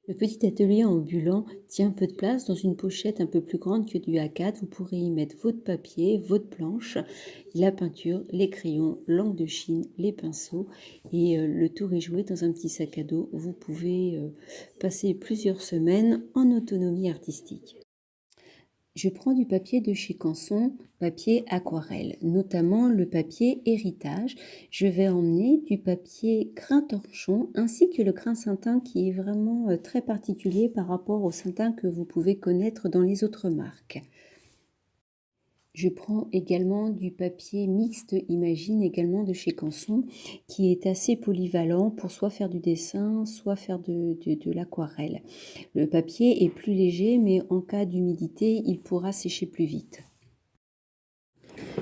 Le petit atelier ambulant tient peu de place dans une pochette un peu plus grande que du A4. Vous pourrez y mettre votre papier, votre planche, la peinture, les crayons, l'encre de Chine, les pinceaux et le tour est joué dans un petit sac à dos. Vous pouvez passer plusieurs semaines en autonomie artistique. Je prends du papier de chez Canson, papier aquarelle, notamment le papier héritage. Je vais emmener du papier crin torchon ainsi que le crin satin qui est vraiment très particulier par rapport au satin que vous pouvez connaître dans les autres marques. Je prends également du papier mixte Imagine, également de chez Canson, qui est assez polyvalent pour soit faire du dessin, soit faire de l'aquarelle. Le papier est plus léger, mais en cas d'humidité, il pourra sécher plus vite.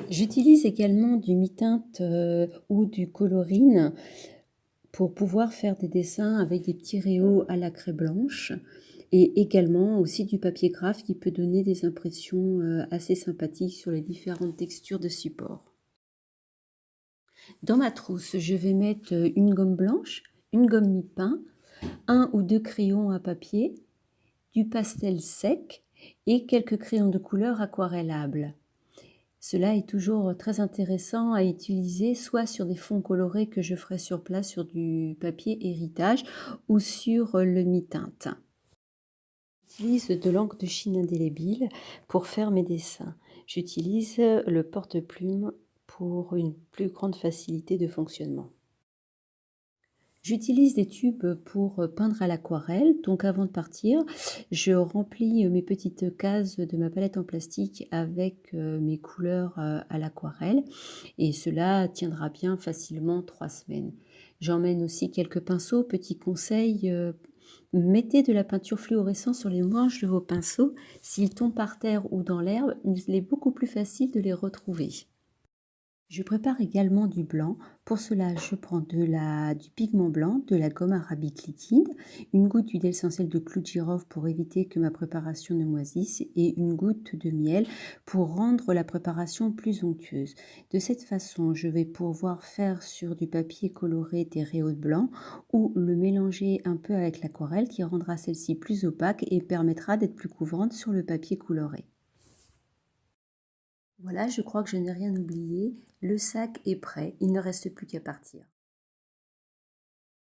J'utilise également du mi-teinte ou du colorine pour pouvoir faire des dessins avec des petits rayos à la craie blanche et également aussi du papier graphe qui peut donner des impressions assez sympathiques sur les différentes textures de support. Dans ma trousse, je vais mettre une gomme blanche, une gomme mi-pain, un ou deux crayons à papier, du pastel sec et quelques crayons de couleur aquarellables. Cela est toujours très intéressant à utiliser soit sur des fonds colorés que je ferai sur place sur du papier héritage ou sur le mi-teinte. J'utilise de l'encre de Chine indélébile pour faire mes dessins. J'utilise le porte-plume pour une plus grande facilité de fonctionnement. J'utilise des tubes pour peindre à l'aquarelle, donc avant de partir, je remplis mes petites cases de ma palette en plastique avec mes couleurs à l'aquarelle et cela tiendra bien facilement 3 semaines. J'emmène aussi quelques pinceaux. Petit conseil, mettez de la peinture fluorescente sur les manches de vos pinceaux. S'ils tombent par terre ou dans l'herbe, il est beaucoup plus facile de les retrouver. Je prépare également du blanc. Pour cela, je prends du pigment blanc, de la gomme arabique liquide, une goutte d'huile essentielle de clou de girofle pour éviter que ma préparation ne moisisse et une goutte de miel pour rendre la préparation plus onctueuse. De cette façon, je vais pouvoir faire sur du papier coloré des rayons de blanc ou le mélanger un peu avec l'aquarelle qui rendra celle-ci plus opaque et permettra d'être plus couvrante sur le papier coloré. Voilà, je crois que je n'ai rien oublié. Le sac est prêt, il ne reste plus qu'à partir.